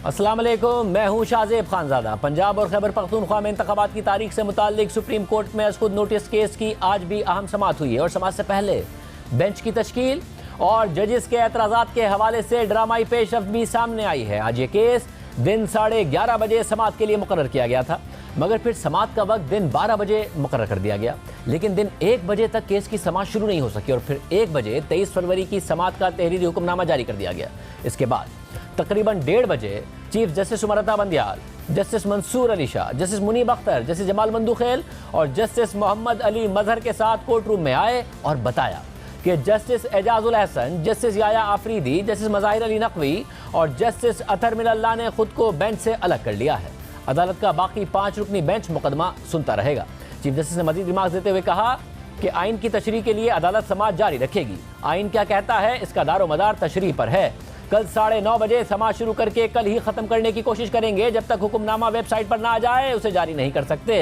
अस्सलाम वालेकुम, मैं हूं शाहजेब खानजादा। पंजाब और खैबर पख्तूनख्वा में इंतखाबात की तारीख से मुताल्लिक सुप्रीम कोर्ट में खुद नोटिस केस की आज भी अहम समाअत हुई है और समाअत से पहले बेंच की तश्कील और जजेस के एतराज़ात के हवाले से ड्रामाई पेशरफ्त भी सामने आई है। आज ये केस दिन 11:30 बजे समाअत के लिए मुकर्रर किया गया था, मगर फिर समाअत का वक्त दिन 12 बजे मुकर्रर कर दिया गया। लेकिन दिन 1 बजे तक केस की समाअत शुरू नहीं हो सकी और फिर 1 बजे 23 फरवरी की समाअत का तहरीरी हुक्मनामा जारी कर दिया गया। इसके बाद तकरीबन 1:30 बजे chief justice Umar Ata Bandial, justice Mansoor Ali Shah, justice Munib Akhtar, justice Jamal Mandokhail और जस्टिस मोहम्मद अली मजहर के साथ कोर्ट रूम में आए और बताया कि justice Ijazul Ahsan, justice Yahya Afridi, justice Mazahar Ali Naqvi और जस्टिस अतर मिनल्लाह ने खुद को बेंच से अलग कर लिया है। अदालत का बाकी 5 रुकनी बेंच मुकदमा सुनता रहेगा। चीफ जस्टिस ने मजीद रिमार्क देते हुए कहा कि आइन की तशरीह के लिए अदालत समाअत जारी रखेगी। आइन क्या कहता है, इसका दारो मदार तशरीह पर है। कल 9:30 बजे समाअत शुरू करके कल ही खत्म करने की कोशिश करेंगे। जब तक हुक्मनामा वेबसाइट पर ना आ जाए उसे जारी नहीं कर सकते।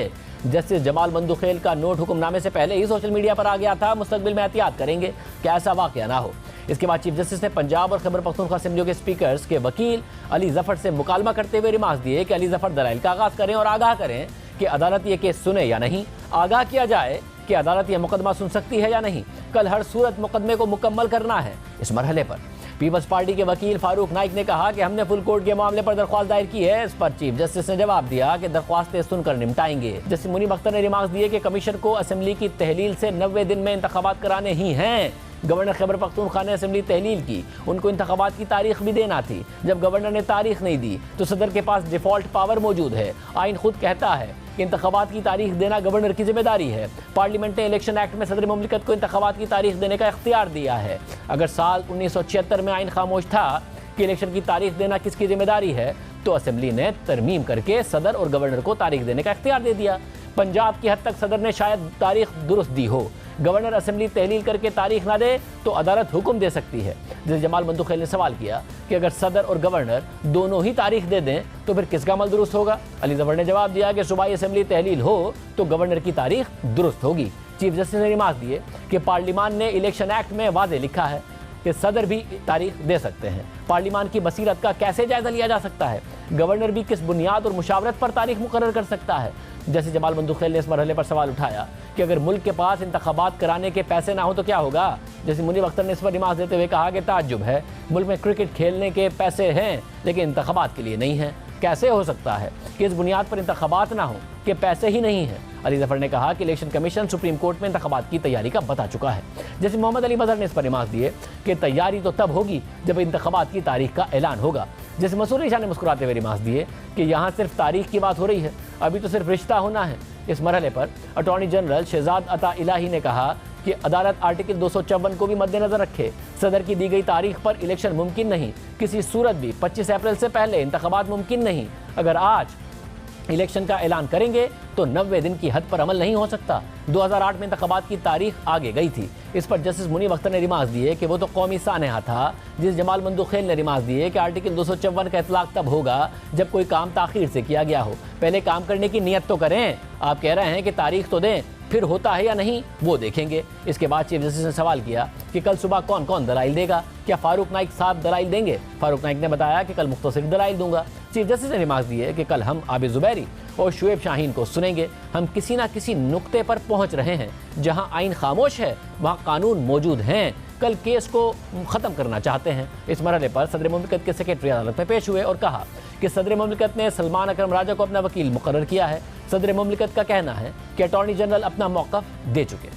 जस्टिस जमाल मंदुखेल का नोट हुक्मनामे से पहले ही सोशल मीडिया पर आ गया था। मुस्तकबिल में एहतियात करेंगे कि ऐसा वाकया ना हो। इसके बाद चीफ जस्टिस ने पंजाब और खैबर पख्तूनख्वा असेंबलियों के स्पीकर्स के वकील अली जफर से मुकालमा करते हुए रिमार्क दिए कि अली जफर दलाइल का आगाज करें और आगाह करें कि अदालत ये केस सुने या नहीं। आगाह किया जाए कि अदालत यह मुकदमा सुन सकती है या नहीं। कल हर सूरत मुकदमे को मुकम्मल करना है। इस मरहले पर पीपल्स पार्टी के वकील फारूक नाइक ने कहा कि हमने फुल कोर्ट के मामले पर दरख्वास्त दायर की है। इस पर चीफ जस्टिस ने जवाब दिया कि दरख्वास्तें सुनकर निपटाएंगे। जस्टिस मुनीब अख्तर ने रिमार्क दिए कि कमीशन को असेंबली की तहलील से 90 दिन में इंतखाबात कराने ही हैं। गवर्नर खैबर पख्तूनख्वा ने असेंबली तहलील की, उनको इंतखाबात की तारीख भी देना थी। जब गवर्नर ने तारीख नहीं दी तो सदर के पास डिफॉल्ट पावर मौजूद है। आइन खुद कहता है कि इंतखाबात की तारीख देना गवर्नर की जिम्मेदारी है। पार्लियामेंट ने इलेक्शन एक्ट में सदर मुमलिकत को इंतखाबात की तारीख देने का इख्तियार दिया है। अगर साल 1976 में आइन खामोश था कि इलेक्शन की तारीख देना किसकी जिम्मेदारी है, तो असेंबली ने तरमीम करके सदर और गवर्नर को तारीख देने का इख्तियार दे दिया। पंजाब की हद तक सदर ने शायद तारीख दुरुस्त दी हो। गवर्नर असेंबली तहलील करके तारीख ना दे तो अदालत हुक्म दे सकती है। जैसे जमाल मंदुखेल ने सवाल किया कि अगर सदर और गवर्नर दोनों ही तारीख दे दें तो फिर किसका अमल दुरुस्त होगा। अली जफर ने जवाब दिया कि सूबाई असेंबली तहलील हो तो गवर्नर की तारीख दुरुस्त होगी। चीफ जस्टिस ने रिमार्क दिए कि पार्लियामान ने इलेक्शन एक्ट में वाज़ेह लिखा है कि सदर भी तारीख दे सकते हैं। पार्लियामान की बसीरत का कैसे जायजा लिया जा सकता है? गवर्नर भी किस बुनियाद और मुशावरत पर तारीख मुकर्रर कर सकता है? जैसे जमाल मंदुखेल ने इस मरहले पर सवाल उठाया कि अगर मुल्क के पास इंतखाबात कराने के पैसे ना हो तो क्या होगा। जैसे मुनीब अख्तर ने इस पर रिमार्क देते हुए कहा कि ताज्जुब है, मुल्क में क्रिकेट खेलने के पैसे हैं लेकिन इंतखाबात के लिए नहीं हैं। कैसे हो सकता है कि इस बुनियाद पर इंतखाबात ना हो कि पैसे ही नहीं हैं। अली जफर ने कहा कि इलेक्शन कमीशन सुप्रीम कोर्ट में इंतखाबात की तैयारी का बता चुका है। जैसे मोहम्मद अली मजहर ने इस पर रिमार्क दिए कि तैयारी तो तब होगी जब इंतखाबात की तारीख का ऐलान होगा। जैसे मंसूर अली शाह ने मुस्कुराते हुए रिमार्क दिए कि यहाँ सिर्फ तारीख की बात हो रही है, अभी तो सिर्फ रिश्ता होना है। इस मरहले पर अटॉर्नी जनरल शहजाद अता इलाही ने कहा कि अदालत आर्टिकल 254 को भी मद्देनजर रखे। सदर की दी गई तारीख पर इलेक्शन मुमकिन नहीं, किसी सूरत भी 25 अप्रैल से पहले इंतखाबात मुमकिन नहीं। अगर आज इलेक्शन का ऐलान करेंगे तो 90 दिन की हद पर अमल नहीं हो सकता। 2008 में इंतखाबात की तारीख आगे गई थी। इस पर जस्टिस मुनीब अख्तर ने रिमार्क दिए कि वो तो कौमी सानहा था। जिस जमाल मंदुखेल ने रिमार्क दिए कि आर्टिकल 254 का इतलाक तब होगा जब कोई काम ताखीर से किया गया हो। पहले काम करने की नीयत तो करें। आप कह रहे हैं कि तारीख तो दें, फिर होता है या नहीं वो देखेंगे। इसके बाद चीफ जस्टिस ने सवाल किया कि कल सुबह कौन कौन दलाइल देगा, क्या फारूक नाइक साहब दलाइल देंगे? फारूक नाइक ने बताया कि कल मुख्तसर दलाइल दूंगा। चीफ जस्टिस ने रिमार्क दिए कि कल हम आबिद जुबैरी और शुएब शाहीन को सुनेंगे। हम किसी ना किसी नुक्ते पर पहुंच रहे हैं। जहां आइन खामोश है वहां कानून मौजूद हैं। कल केस को ख़त्म करना चाहते हैं। इस मरहले पर सदर मुमलिकत के सेक्रेटरी अदालत में पेश हुए और कहा कि सदर मुमलिकत ने सलमान अकरम राजा को अपना वकील मुकर्रर किया है। सदर मुमलिकत का कहना है कि अटॉर्नी जनरल अपना मौक़िफ़ दे चुके।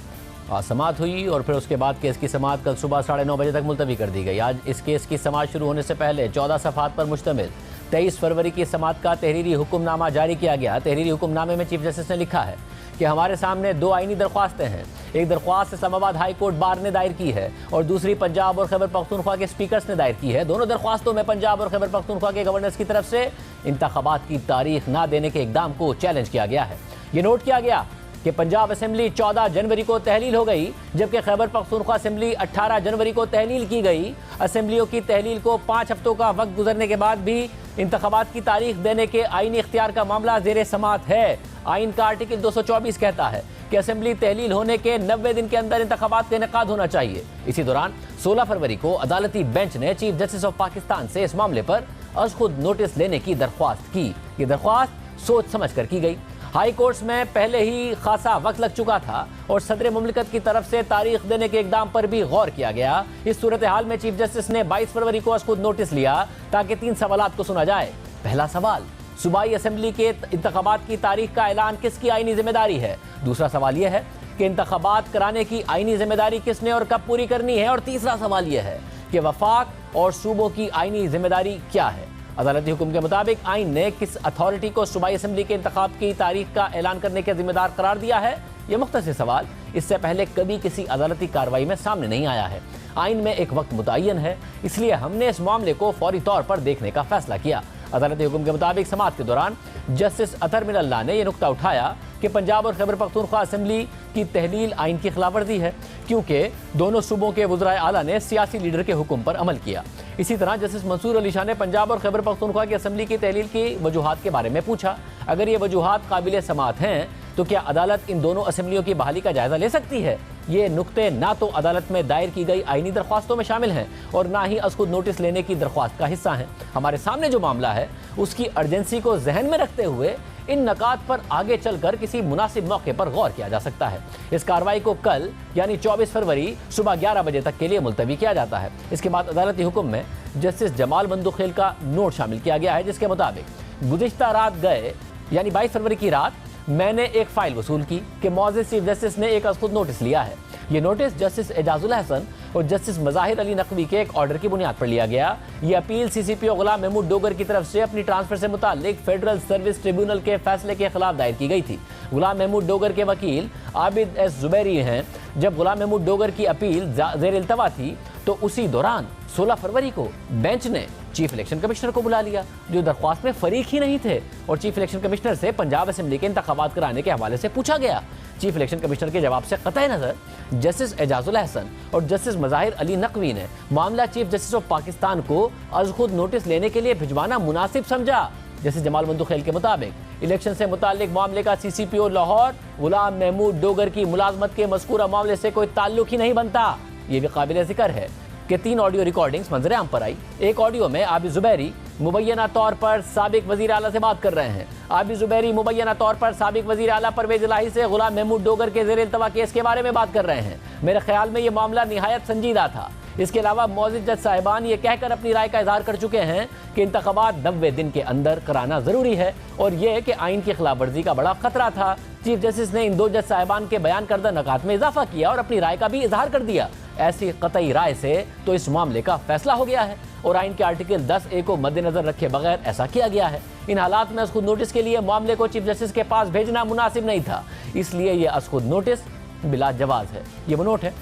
आज समाअत हुई और फिर उसके बाद केस की समाअत कल सुबह 9:30 बजे तक मुलतवी कर दी गई। आज इस केस की समाअत शुरू होने से पहले 14 सफ़हात पर मुश्तमिल 23 फरवरी की समाअत का तहरीरी हुक्मनामा जारी किया गया। तहरीरी हुक्मनामे में चीफ जस्टिस ने लिखा है कि हमारे सामने 2 आइनी दरख्वास्तें हैं। एक दरख्वास्त इस्लामाबाद हाई कोर्ट बार ने दायर की है और दूसरी पंजाब और खैबर पख्तूनख्वा के स्पीकर्स ने दायर की है। दोनों दरख्वास्तों में पंजाब और खैबर पख्तूनख्वा के गवर्नर्स की तरफ से इंतखाबात की तारीख ना देने के इकदाम को चैलेंज किया गया है। ये नोट किया गया कि पंजाब असेंबली 14 जनवरी को तहलील हो गई, जबकि खैबर पख्तूनख्वा असेंबली 18 जनवरी को तहलील की गई। असेंबलियों की तहलील को 5 हफ्तों का वक्त गुजरने के बाद भी इंतखाबात की तारीख देने के आईनी इख्तियार का मामला ज़ेरे समाअत है। आइन का आर्टिकल 224 कहता है कि असेंबली तहलील होने के 90 दिन के अंदर इंतखाबात का इनेकाद होना चाहिए। इसी दौरान 16 फरवरी को अदालती बेंच ने चीफ जस्टिस ऑफ पाकिस्तान से इस मामले पर अज खुद नोटिस लेने की दरख्वास्त की। ये दरख्वास्त सोच समझ कर की गई। हाई कोर्ट्स में पहले ही खासा वक्त लग चुका था और सदर मुमलिकत की तरफ से तारीख देने के इकदाम पर भी गौर किया गया। इस सूरत हाल में चीफ जस्टिस ने 22 फरवरी को अज खुद नोटिस लिया ताकि 3 सवालात को सुना जाए। पहला सवाल, सूबाई असेंबली के इंतखाबात की तारीख का ऐलान किसकी आईनी जिम्मेदारी है। दूसरा सवाल यह है कि इंतखाबात कराने की आईनी जिम्मेदारी किसने और कब पूरी करनी है। और तीसरा सवाल यह है कि वफाक और सूबों की आईनी जिम्मेदारी क्या है। अदालती हुक्म के मुताबिक आइन ने किस अथॉरिटी को सूबाई असेंबली के इंतखाब की तारीख का ऐलान करने के जिम्मेदार करार दिया है। यह मुख्तसर सवाल इससे पहले कभी किसी अदालती कार्रवाई में सामने नहीं आया है। आइन में एक वक्त मुतय्यन है, इसलिए हमने इस मामले को फौरी तौर पर देखने का फैसला किया। अदालती हुक्म के मुताबिक समाअत के दौरान जस्टिस अतर मिनल्लाह ने यह नुक्ता उठाया कि पंजाब और खैबर पख्तूनख्वा असेंबली की तहलील आइन की खिलाफवर्जी है, क्योंकि दोनों सूबों के वज़राए आला ने सियासी लीडर के हुक्म पर अमल किया। इसी तरह जस्टिस मंसूर अली शाह ने पंजाब और खैबर पख्तूनख्वा की असेंबली की तहलील की वजूहात के बारे में पूछा। अगर ये वजूहात काबिल समाअत हैं तो क्या अदालत इन दोनों असेंबलियों की बहाली का जायजा ले सकती है। ये नुक्ते ना तो अदालत में दायर की गई आईनी दरख्वास्तों में शामिल हैं और ना ही अज़ खुद नोटिस लेने की दरख्वास्त का हिस्सा हैं। हमारे सामने जो मामला है उसकी अर्जेंसी को जहन में रखते हुए इन नकात पर आगे चलकर किसी मुनासिब मौके पर गौर किया जा सकता है। इस कार्रवाई को कल यानी 24 फरवरी सुबह 11 बजे तक के लिए मुलतवी किया जाता है। इसके बाद अदालती हुक्म में जस्टिस जमाल बंदुखेल का नोट शामिल किया गया है, जिसके मुताबिक गुज़िश्ता रात गए यानी 22 फरवरी की रात मैंने एक फाइल वसूल की कि मौजूद चीफ जस्टिस ने एक अज़ खुद नोटिस लिया है। ये नोटिस जस्टिस एजाजुल हसन और जस्टिस मज़ाहिर अली नकवी के एक ऑर्डर की बुनियाद पर लिया गया। ये अपील CCPO गुलाम महमूद डोगर की तरफ से अपनी ट्रांसफर से मुताल्लिक फेडरल सर्विस ट्रिब्यूनल के फैसले के खिलाफ दायर की गई थी। गुलाम महमूद डोगर के वकील आबिद एस जुबैरी हैं। जब गुलाम महमूद डोगर की अपील ज़ेर इल्तवा थी तो उसी दौरान 16 फरवरी को बेंच ने चीफ इलेक्शन कमिश्नर को बुला लिया, जो दरख्वास्त में फरीक ही नहीं थे, और चीफ इलेक्शन कमिश्नर से पंजाब असेंबली के इंतखाबात कराने के हवाले से पूछा गया। चीफ इलेक्शन कमिश्नर के जवाब से कतई नजर जस्टिस एजाजुल हसन और जस्टिस मज़ाहिर अली नकवी ने मामला चीफ जस्टिस ऑफ पाकिस्तान को अज़ खुद नोटिस लेने के लिए भिजवाना मुनासिब समझा। जस्टिस जमाल बंदुखेल के मुताबिक इलेक्शन से मुताल्लिक मामले का CCPO लाहौर गुलाम महमूद डोगर की मुलाजमत के मज़कूरा मामले से कोई ताल्लुक ही नहीं बनता। ये भी काबिल जिक्र है कि 3 ऑडियो रिकॉर्डिंग्स मंजर आम पर आई। एक ऑडियो में आबिद जुबैरी मुबैना तौर पर साबिक वज़ीर आला से बात कर रहे हैं। आबिद जुबैरी मुबैना तौर पर साबिक वज़ीर आला परवेज़ इलाही से गुलाम महमूद डोगर के ज़ेर इल्तवा केस के बारे में बात कर रहे हैं। मेरे ख्याल में ये मामला निहायत संजीदा था। इसके अलावा मौजूद जज साहिबान ये कहकर अपनी राय का इजहार कर चुके हैं कि इंतखाबात 90 दिन के अंदर कराना ज़रूरी है और यह कि आइन की खिलाफ वर्जी का बड़ा खतरा था। चीफ जस्टिस ने इन 2 जज साहिबान के बयान करदा नकात में इजाफा किया और अपनी राय का भी इजहार कर दिया। ऐसी कतई राय से तो इस मामले का फैसला हो गया है और आइन के आर्टिकल 10A को मद्देनजर रखे बगैर ऐसा किया गया है। इन हालात में अज़ खुद नोटिस के लिए मामले को चीफ जस्टिस के पास भेजना मुनासिब नहीं था, इसलिए यह अज़ खुद नोटिस बिला जवाज है। ये वो नोट है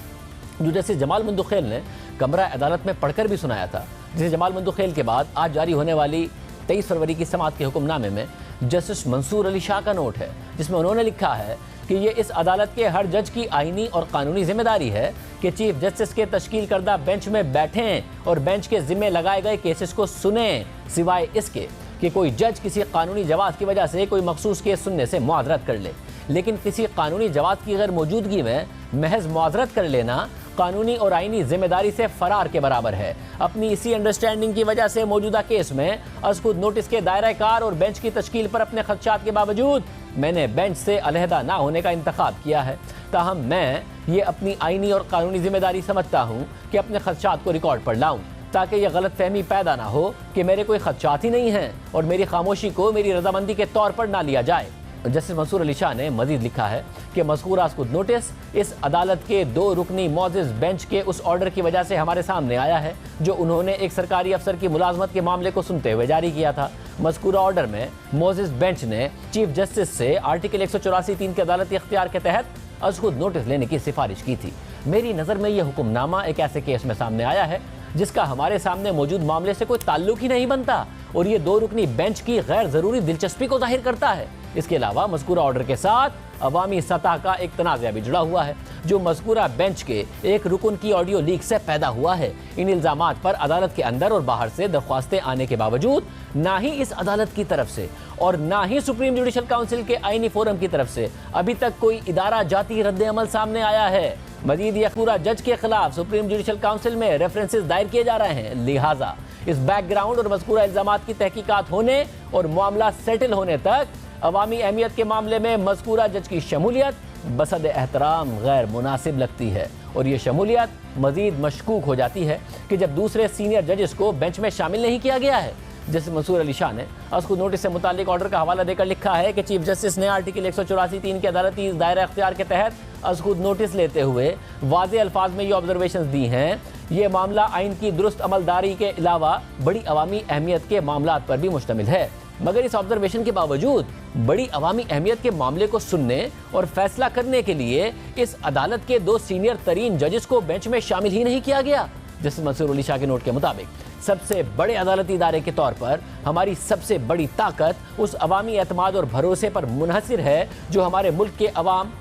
जो जस्टिस जमाल बंदुखेल ने कमरा अदालत में पढ़कर भी सुनाया था, जिसे जमाल बंदुखेल के बाद आज जारी होने वाली 23 फरवरी की समाअत के हुक्मनामे में जस्टिस मंसूर अली शाह का नोट है, जिसमें उन्होंने लिखा है कि ये इस अदालत के हर जज की आईनी और कानूनी जिम्मेदारी है कि चीफ जस्टिस के तश्कील करदा बेंच में बैठें और बेंच के जिम्मे लगाए गए केसेस को सुनें, सिवाय इसके कि कोई जज किसी कानूनी जवाब की वजह से कोई मखसूस केस सुनने से मुआज़रत कर ले। लेकिन किसी कानूनी जवाब की गैर मौजूदगी में महज मुआज़रत कर लेना कानूनी और आईनी जिम्मेदारी से फरार के बराबर है। अपनी इसी अंडरस्टैंडिंग की वजह से मौजूदा केस में अज़ खुद नोटिस के दायरा कार और बेंच की तश्कील पर अपने खदशात के बावजूद मैंने बेंच से अलहदा ना होने का इंतखाब किया है। ताहम मैं ये अपनी आईनी और कानूनी जिम्मेदारी समझता हूँ कि अपने खदशात को रिकॉर्ड पर लाऊं, ताकि यह गलत फहमी पैदा ना हो कि मेरे कोई खदशात ही नहीं हैं और मेरी खामोशी को मेरी रजामंदी के तौर पर ना लिया जाए। जस्टिस मंसूर अली शाह ने मजीद लिखा है कि मज़कूरा अज़ खुद नोटिस इस अदालत के 2 रुकनी मौजूद बेंच के उस ऑर्डर की वजह से हमारे सामने आया है जो उन्होंने एक सरकारी अफसर की मुलाजमत के मामले को सुनते हुए जारी किया था। मज़कूरा ऑर्डर में मौजूद बेंच ने चीफ जस्टिस से आर्टिकल 184(3) के अदालती इख्तियार के तहत अज़ खुद नोटिस लेने की सिफारिश की थी। मेरी नज़र में यह हुक्मनामा एक ऐसे केस में सामने आया है जिसका हमारे सामने मौजूद मामले से कोई ताल्लुक ही नहीं बनता और ये 2 रुकनी बेंच की गैर ज़रूरी दिलचस्पी को जाहिर करता है। इसके अलावा मज़कूरा ऑर्डर के साथ अवामी सतह का एक तनाज़ा भी जुड़ा हुआ है जो मज़कूरा बेंच के एक रुकन की ऑडियो लीक से पैदा हुआ है। इन इल्ज़ामात पर अदालत के अंदर और बाहर से दरख्वास्तें आने के बावजूद ना ही इस अदालत की तरफ से और ना ही सुप्रीम जुडिशल काउंसिल के आईनी फोरम की तरफ से अभी तक कोई इदारा जाती रद्द-ए-अमल सामने आया है। मजीद यह पूरा जज के खिलाफ सुप्रीम जुडिशल काउंसिल में रेफरेंसेस दायर किए जा रहे हैं, लिहाजा इस बैकग्राउंड और मज़कूरा इल्ज़ामात की तहकीकात होने और मामला सेटल होने तक अवामी अहमियत के मामले में मज़कूरा जज की शमूलियत बसद एहतराम गैर मुनासिब लगती है और ये शमूलियत मज़ीद मशकूक हो जाती है कि जब दूसरे सीनियर जजेस को बेंच में शामिल नहीं किया गया है। जस्टिस मंसूर अली शाह ने अस्कुद नोटिस से मुताल्लिक ऑर्डर का हवाला देकर लिखा है कि चीफ जस्टिस ने आर्टिकल 184(3) के अदालती दायरा अख्तियार के तहत अस्कुद नोटिस लेते हुए वाज़े अल्फाज में ये ऑब्जर्वेशन दी हैं। ये मामला आइन की दुरुस्त अमलदारी के अलावा बड़ी अवामी अहमियत के मामलात पर भी मुश्तमिल है, मगर इस ऑब्जर्वेशन के बावजूद बड़ी अवामी अहमियत के मामले को सुनने और फैसला करने के लिए इस अदालत के 2 सीनियर तरीन जजेस को बेंच में शामिल ही नहीं किया गया। जस्टिस मंसूर अली शाह के नोट के मुताबिक सबसे बड़े अदालती इदारे के तौर पर हमारी सबसे बड़ी ताकत उस अवामी एतमाद और भरोसे पर मुनहसिर है जो हमारे मुल्क के अवाम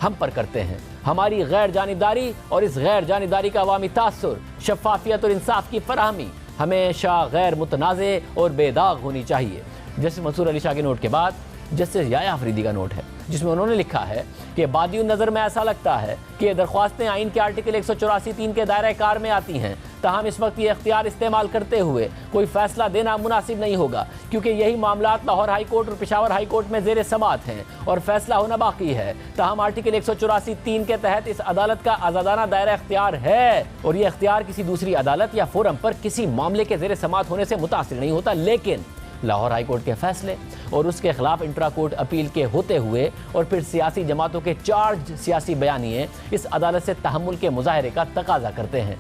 हम पर करते हैं। हमारी गैर जानिबदारी और इस गैर जानिबदारी का अवामी तासुर, शफाफियत और इंसाफ की फराहमी हमेशा गैर मुतनाज़े और बेदाग होनी चाहिए। जस्टिस मंसूर अली शाह के नोट के बाद जस्टिस याया अफरीदी का नोट है, जिसमें उन्होंने लिखा है कि बादियुन नज़र में ऐसा लगता है कि ये दरख्वास्तें आइन के आर्टिकल 184(3) के दायरे कार में आती हैं, ताहम इस वक्त ये इख्तियार इस्तेमाल करते हुए कोई फैसला देना मुनासिब नहीं होगा, क्योंकि यही मामलात लाहौर हाई कोर्ट और पेशावर हाई कोर्ट में ज़ेर समाअत हैं और फैसला होना बाकी है। ताहम आर्टिकल 184(3) के तहत इस अदालत का आज़ादाना दायरा इख्तियार है और ये इख्तियार किसी दूसरी अदालत या फोरम पर किसी मामले के ज़ेर समाअत होने से मुतासिर नहीं होता। लेकिन लाहौर हाई कोर्ट के फैसले और उसके खिलाफ इंट्रा कोर्ट अपील के होते हुए और फिर सियासी जमातों के चार्ज सियासी बयानिए इस अदालत से तहम्मुल के मुजाहरे का तकाजा करते हैं।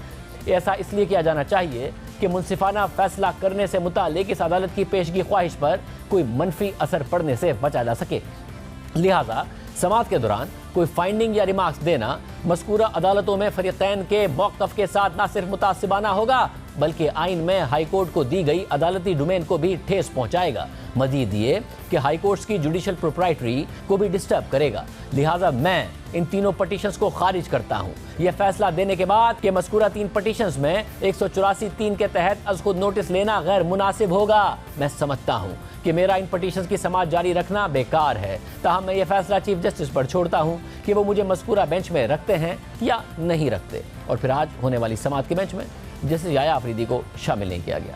ऐसा इसलिए किया जाना चाहिए कि मुनसिफाना फैसला करने से मुतालिक इस अदालत की पेशगी ख्वाहिश पर कोई मनफी असर पड़ने से बचा जा सके। लिहाजा समाअत के दौरान कोई फाइंडिंग या रिमार्क्स देना मज़कूरा अदालतों में फरीक़ैन के मौक़िफ़ के साथ न सिर्फ मुतासिबाना होगा बल्कि आइन में हाई कोर्ट को दी गई अदालती डोमेन को भी ठेस पहुंचाएगा। मजीद ये कि हाई कोर्ट्स की जुडिशल प्रोप्राइटरी को भी डिस्टर्ब करेगा। लिहाजा मैं इन तीनों पटिशंस को खारिज करता हूँ। यह फैसला देने के बाद कि मज़कूरा 3 पटिशंस में 184(3) के तहत अज़खुद नोटिस लेना गैर मुनासिब होगा, मैं समझता हूँ कि मेरा इन पटिशंस की समाअत जारी रखना बेकार है। ताहम मैं यह फैसला चीफ जस्टिस पर छोड़ता हूँ कि वो मुझे मज़कूरा बेंच में रखते हैं या नहीं रखते। और फिर आज होने वाली समाअत के बेंच में जस्टिस याया अफरीदी को शामिल नहीं किया गया।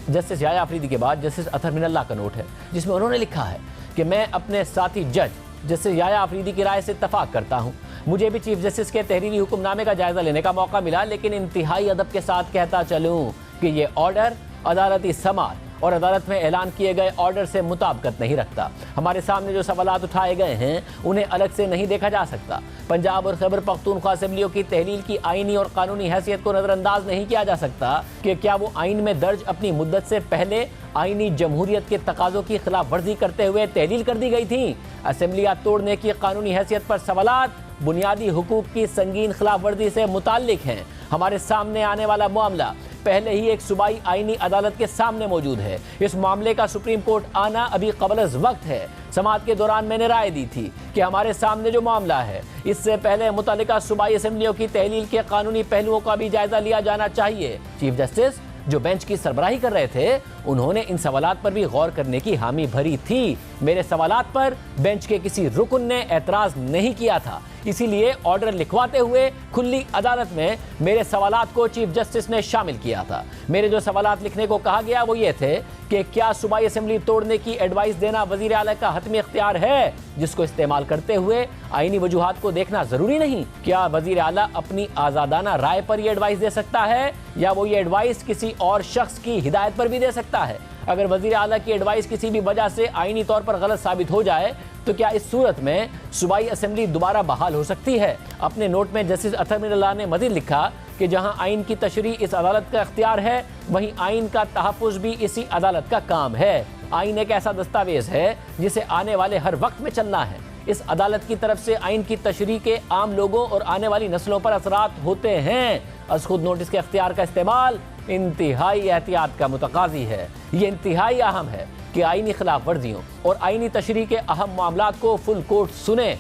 जस्टिस याया अफरीदी के बाद जस्टिस अतहर मिनल्लाह का नोट है, जिसमें उन्होंने लिखा है कि मैं अपने साथी जज जस्टिस याया अफरीदी की राय से इत्तफाक करता हूँ। मुझे भी चीफ जस्टिस के तहरीरी हुक्मनामे का जायजा लेने का मौका मिला, लेकिन इंतहाई अदब के साथ कहता चलूँ कि ये ऑर्डर अदालती समाअत और अदालत में ऐलान किए गए ऑर्डर से मुताबिकत नहीं रखता। हमारे सामने जो सवालात उठाए गए हैं उन्हें अलग से नहीं देखा जा सकता। पंजाब और खैबर पख्तूनख्वा असेंबलियों की तहलील की आइनी और कानूनी हैसियत को नज़रअंदाज नहीं किया जा सकता कि क्या वो आइन में दर्ज अपनी मुद्दत से पहले आइनी जमहूरियत के तकाज़ों की खिलाफ वर्जी करते हुए तहलील कर दी गई थी। असेंबलियाँ तोड़ने की कानूनी हैसियत पर सवालात बुनियादी हुकूक की संगीन खिलाफ वर्जी से मुताल्लिक हैं। हमारे सामने आने वाला मामला पहले ही एक सूबाई आईनी अदालत के सामने मौजूद है। इस मामले का सुप्रीम कोर्ट आना अभी क़ब्ल वक्त है। समाअत के दौरान मैंने राय दी थी कि हमारे सामने जो मामला है इससे पहले मुतल्लिका सूबाई असेंबलियों की तहलील के कानूनी पहलुओं का भी जायजा लिया जाना चाहिए। चीफ जस्टिस जो बेंच की सरबराही कर रहे थे उन्होंने इन सवालात पर भी गौर करने की हामी भरी थी। मेरे सवालात पर बेंच के किसी रुकन ने एतराज नहीं किया था, इसीलिए ऑर्डर लिखवाते हुए खुली अदालत में मेरे सवालात को चीफ जस्टिस ने शामिल किया था। मेरे जो सवालात लिखने को कहा गया वो ये थे कि क्या सूबाई असेंबली तोड़ने की एडवाइस देना वजीर आला का हतमी इख्तियार है, जिसको इस्तेमाल करते हुए आईनी वजूहात को देखना जरूरी नहीं। क्या वजीर आला अपनी आज़ादाना राय पर यह एडवाइस दे सकता है या वो ये एडवाइस किसी और शख्स की हिदायत पर भी दे सकता है। अगर वजीर आला की एडवाइस किसी भी वजह से आईनी तौर पर गलत साबित हो जाए तो क्या इस सूरत में सूबाई असेंबली दोबारा बहाल हो सकती है। अपने नोट में जस्टिस अतहर मिनल्लाह ने मज़ीद लिखा कि जहां आइन की तशरीह इस अदालत का इख्तियार है वहीं आइन का तहफ़्फ़ुज़ भी इसी अदालत का काम है। आइन एक ऐसा दस्तावेज है जिसे आने वाले हर वक्त में चलना है। इस अदालत की तरफ से आइन की तशरीह के आम लोगों और आने वाली नस्लों पर असरात होते हैं। अज़खुद नोटिस के इख्तियार का इस्तेमाल इंतहाई एहतियात का मुतकाज़ी है। ये इंतहाई अहम है कि आइनी खिलाफ वर्जियों और आइनी तशरीह के अहम मामलात को फुल कोर्ट सुने।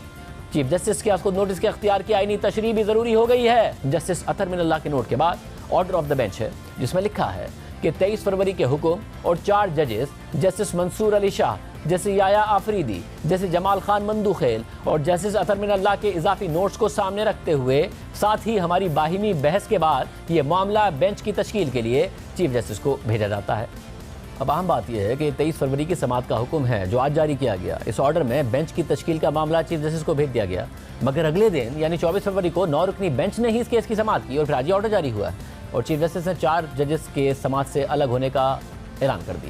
चीफ जस्टिस के अज़खुद नोटिस के इख्तियार की आइनी तशरीह भी ज़रूरी हो गई है। जस्टिस अतहर मिनल्लाह के नोट के बाद ऑर्डर ऑफ द बेंच है, जिसमें लिखा है कि 23 फरवरी के हुक्म और 4 जजेस जस्टिस मंसूर अली शाह, जैसे याया आफरीदी, जैसे जमाल खान मंदूखेल और जस्टिस अतर मिनल्लाह के इजाफी नोट्स को सामने रखते हुए साथ ही हमारी बाहिमी बहस के बाद ये मामला बेंच की तश्कील के लिए चीफ जस्टिस को भेजा जाता है। अब अहम बात यह है कि 23 फरवरी की समाअत का हुक्म है जो आज जारी किया गया। इस ऑर्डर में बेंच की तश्कील का मामला चीफ जस्टिस को भेज दिया गया, मगर अगले दिन यानी 24 फरवरी को 9 रुकनी बेंच ने ही इस केस की समाअत की और फिर आज ही ऑर्डर जारी हुआ और चीफ जस्टिस ने 4 जजेस के समाअत से अलग होने का ऐलान कर दिया।